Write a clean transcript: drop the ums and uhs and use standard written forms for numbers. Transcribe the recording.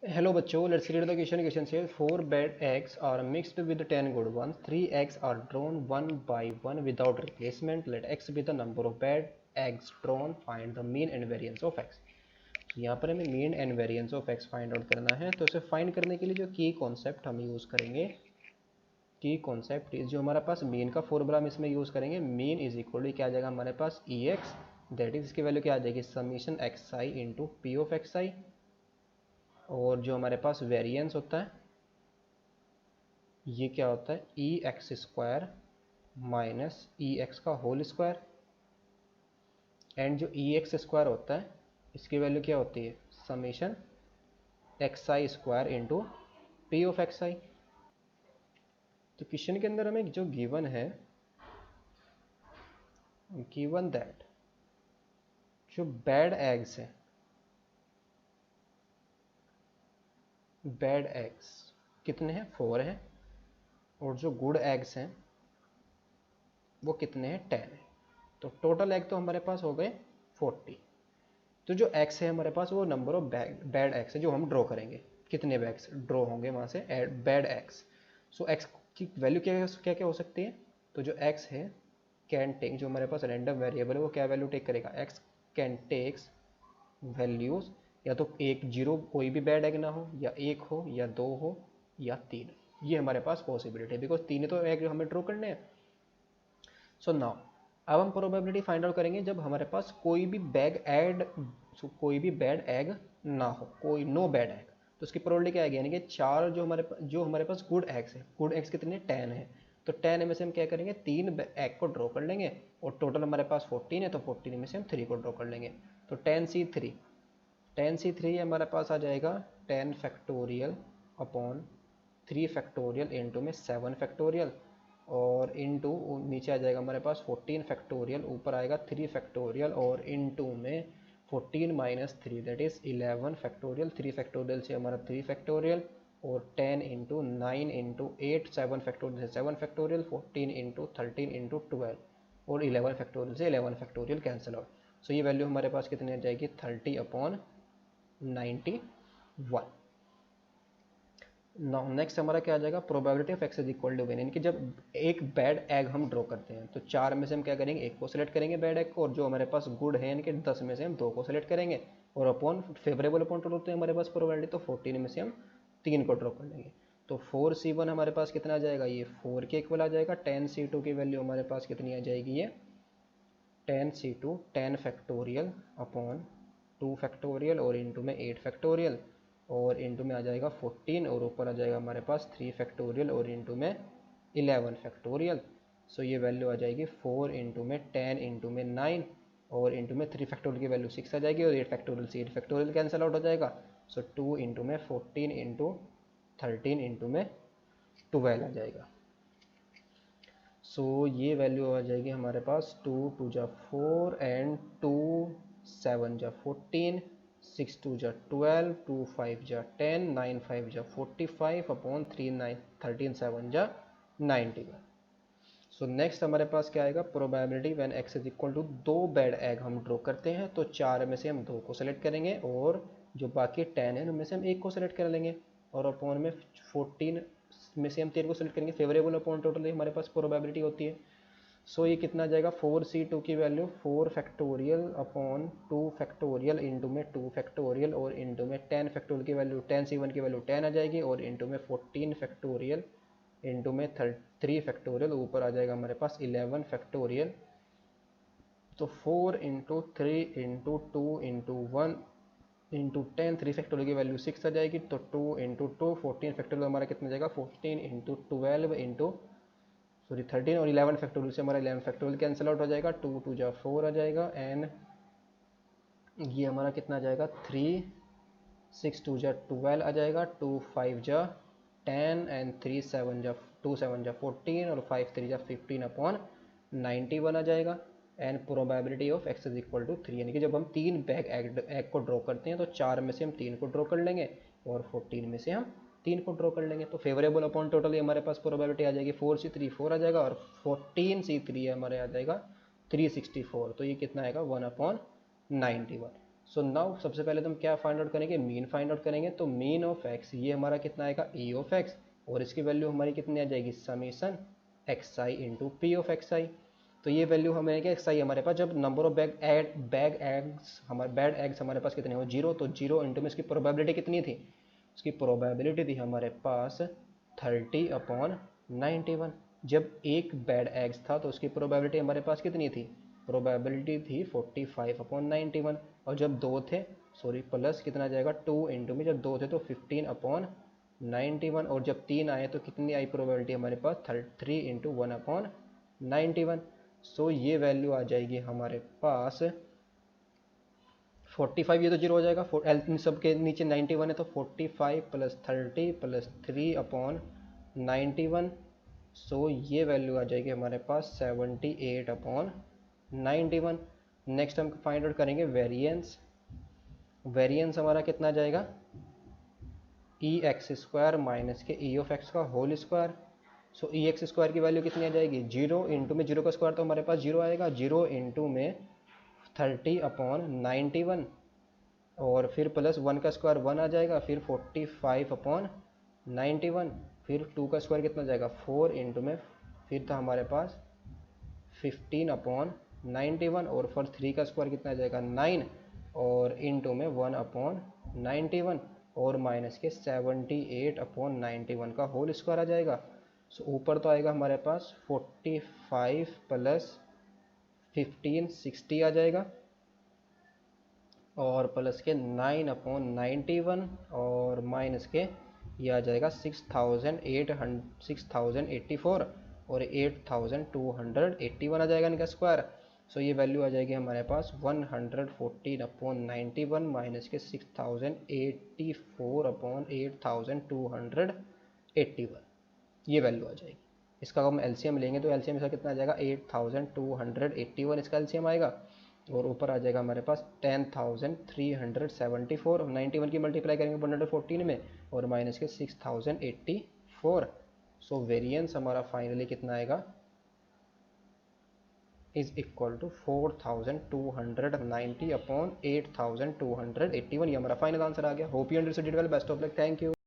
Hello बच्चों, let's read the question. Question says 4 bad eggs are mixed with 10 good ones. 3 eggs are drawn one by one without replacement. Let x be the number of bad eggs drawn. Find the mean and variance of x. तो यहाँ पर हमें mean and variance of x find out करना है। तो इसे find करने के लिए जो की कॉन्सेप्ट हम यूज़ करेंगे, की कॉन्सेप्ट जो हमारे पास मीन का फॉर्मूला हम इसमें यूज़ करेंगे। मीन इज इक्वल टू क्या आ जाएगा हमारे पास ई एक्स, दैट इज इसकी वैल्यू क्या आ जाएगी summation X I into P of X I. और जो हमारे पास वेरिएंस होता है ये क्या होता है ई एक्स स्क्वायर माइनस ई एक्स का होल स्क्वायर। एंड जो ई एक्स स्क्वायर होता है इसकी वैल्यू क्या होती है summation X I square into P of X I. तो क्वेश्चन के अंदर हमें जो गिवन है, गिवन दैट जो बैड एग्स है, बैड एग्स कितने हैं 4 हैं, और जो गुड एग्स हैं वो कितने हैं 10 हैं। तो टोटल एग तो हमारे पास हो गए 40। तो जो एक्स है हमारे पास वो नंबर ऑफ बैड एक्स है जो हम ड्रॉ करेंगे, कितने बैग्स ड्रॉ होंगे वहाँ से बैड एक्स। सो एक्स की वैल्यू क्या क्या क्या हो सकती है। तो जो एक्स है कैन टेक, जो हमारे पास रैंडम वेरिएबल है वो क्या वैल्यू टेक करेगा, एक्स कैन टेक्स वैल्यूज या तो 1 0 कोई भी बैड एग ना हो, या 1 हो, या 2 हो, या 3। ये हमारे पास पॉसिबिलिटी है बिकॉज 3 तो एग हमें ड्रॉ करने हैं। सो नाउ अब हम प्रोबेबिलिटी फाइंड आउट करेंगे जब हमारे पास कोई भी कोई भी बैड एग ना हो, कोई नो बैड एग। तो उसकी प्रोबेबिलिटी क्या आएगी, यानी कि 4 जो हमारे पास गुड एग्स है, गुड एग्स कितने 10 है। तो 10 में से हम क्या करेंगे 3 एग को ड्रॉ कर लेंगे, और टोटल हमारे पास 14 है तो 14 में से हम 3 को ड्रॉ कर लेंगे। तो 10C3, 10C3 हमारे पास आ जाएगा 10 फैक्टोरियल अपॉन 3 फैक्टोरियल इंटू में 7 फैक्टोरियल, और इनटू नीचे आ जाएगा हमारे पास 14 फैक्टोरियल, ऊपर आएगा 3 फैक्टोरियल, और इनटू में 14 minus 3 that is 11 factorial. 3 factorial से हमारा 3 फैक्टोरियल, और 10 इंटू 9 इंटू 8 7 फैक्टोरियल से 7 फैक्टोरियल, 14 इंटू 13 इंटू 12, और 11 फैक्टोरियल से 11 फैक्टोरियल कैंसिल आउट। सो ये वैल्यू हमारे पास कितनी आ जाएगी 30/91। नेक्स्ट हमारा क्या आ जाएगा probability of x is equal to one, यानी कि जब एक बैड एग हम ड्रॉ करते हैं तो 4 में से हम क्या करेंगे 1 को सिलेक्ट करेंगे बैड एग को, और जो हमारे पास गुड है यानी कि 10 में से हम 2 को सिलेक्ट करेंगे, और अपॉन फेवरेबल अपॉन टोटल होते हैं हमारे पास प्रोबेबिलिटी, तो 14 में से हम 3 को ड्रॉ कर लेंगे। तो 4C1 हमारे पास कितना आ जाएगा, ये 4 के इक्वल आ जाएगा। 10C2 की वैल्यू हमारे पास कितनी आ जाएगी, ये 10C2 10 फैक्टोरियल अपॉन 2 फैक्टोरियल, और इंटू में 8 फैक्टोरियल, और इंटू में आ जाएगा 14, और ऊपर आ जाएगा हमारे पास 3 फैक्टोरियल, और इंटू में 11 फैक्टोरियल। सो ये वैल्यू आ जाएगी 4 इंटू में 10 इंटू में 9, और इंटू में 3 फैक्टोरियल की वैल्यू 6 आ जाएगी, और 8 फैक्टोरियल से 8 फैक्टोरियल कैंसिल आउट हो जाएगा। सो 2 इंटू में 14 इंटू 13 इंटू में 12 आ जाएगा। सो ये वैल्यू आ जाएगी हमारे पास 2 2 जा 4 एंड 2 7 जा 14, 6 2 जा 12, 2 5 जा 10, 9 5 जा 45 अपॉन 3 9 13 7 जा 91। सो नेक्स्ट हमारे पास क्या आएगा probability when x is equal to 2 bad egg हम ड्रॉ करते हैं, तो 4 में से हम 2 को सेलेक्ट करेंगे, और जो बाकी 10 है उनमें से हम 1 को सेलेक्ट कर लेंगे, और अपॉन में 14 में से हम 3 को सेलेक्ट करेंगे, फेवरेबल अपॉन टोटल हमारे पास प्रोबेबिलिटी होती है। सो ये कितना जाएगा 4C2 की value 4 factorial upon 2 factorial into में 2 फैक्टोरियल, और इंटू में 10 फैक्टोरियल की वैल्यू 10C1 की वैल्यू 10 आ जाएगी, और इंटू में 14 फैक्टोरियल इंटू में 3 फैक्टोरियल, ऊपर आ जाएगा हमारे पास 11 फैक्टोरियल। तो 4 into 3 into 2 into 1 into 10, 3 factorial की वैल्यू 6 आ जाएगी, तो 2 इंटू 2 14 फैक्टोरियल हमारा कितना जाएगा 14 इंटू 12 इंटू 13, और 11 फैक्टोरियल से हमारा 11 फैक्टोरियल कैंसिल आउट हो जाएगा, 2 2 जा 4 आ जाएगा, एंड ये हमारा कितना आ जाएगा 3 6 2 जा 12 आ जाएगा, 2 5 जा 10, एंड 3 7 जा 2 7 जा 14, और 5 3 जा 15 अपॉन 91 आ जाएगा। And probability of x is equal to 3, यानी कि जब हम 3 बैग एग को ड्रॉ करते हैं तो 4 में से हम 3 को ड्रॉ कर लेंगे, और 14 में से हम 3 को ड्रॉ कर लेंगे। तो फेवरेबल अपॉन टोटल हमारे पास प्रोबेबिलिटी आ जाएगी 4C3 4 आ जाएगा, और 14C3 हमारे आ जाएगा 364। तो ये कितना आएगा 1/91। सो नाउ सबसे पहले तो हम क्या फाइंड आउट करेंगे, मीन फाइंड आउट करेंगे। तो मीन ऑफ एक्स ये हमारा कितना आएगा, ई ऑफ एक्स, और इसकी वैल्यू हमारी कितनी आ जाएगी, summation X I into P of X I. तो ये वैल्यू हमें क्या, एक्स आई हमारे पास जब नंबर ऑफ बैग एग्स हमारे पास कितने हो, जीरो, तो जीरो इंटू में इसकी प्रोबेबिलिटी कितनी थी, उसकी प्रोबेबिलिटी थी हमारे पास 30/91। जब एक बैड एग्स था तो उसकी प्रोबेबिलिटी हमारे पास कितनी थी, प्रोबेबिलिटी थी 45/91। और जब दो थे, सॉरी प्लस कितना जाएगा, 2 इंटू में जब दो थे तो 15/91, और जब तीन आए तो कितनी आई प्रोबेबिलिटी हमारे पास, 3 इंटू 1/91। सो ये वैल्यू आ जाएगी हमारे पास 45, ये तो जीरो हो जाएगा, एल सब के नीचे 91 है, तो 45 प्लस 30 प्लस 3/91। सो ये वैल्यू आ जाएगी हमारे पास 78/91। नेक्स्ट हम फाइंड आउट करेंगे वेरिएंस। वेरिएंस हमारा कितना आ जाएगा, ई एक्स स्क्वायर माइनस के ई ऑफ एक्स का होल स्क्वायर। सो ई एक्स स्क्वायर की वैल्यू कितनी आ जाएगी, जीरो इंटू में जीरो का स्क्वायर तो हमारे पास जीरो आएगा, जीरो इंटू में 30/91, और फिर प्लस वन का स्क्वायर वन आ जाएगा, फिर 45/91, फिर टू का स्क्वायर कितना जाएगा, 4 इंटू में फिर था हमारे पास 15/91, और फिर थ्री का स्क्वायर कितना जाएगा, 9, और इंटू में 1/91, और माइनस के 78/91 का होल स्क्वायर आ जाएगा। सो ऊपर तो आएगा हमारे पास 45 प्लस 15 60 आ जाएगा, और प्लस के 9/91, और माइनस के ये आ जाएगा 6,084, और 8,281 आ जाएगा इनका स्क्वायर। सो ये वैल्यू आ जाएगी हमारे पास 114/91 माइनस के 6,084/8,281, ये वैल्यू आ जाएगी। इसका हम एलसीएम लेंगे तो एलसीएम इसका कितना आ जाएगा, 8,281 इसका एलसीएम आएगा, और ऊपर आ जाएगा हमारे पास 10,374, 91 की मल्टीप्लाई करेंगे 114 में, और माइनस के 6,084। सो वेरिएंस हमारा फाइनली कितना आएगा, इज इक्वल टू 4,290/8,281। ये हमारा फाइनल आंसर आ गया। Hope you understood well, best of luck, thank you.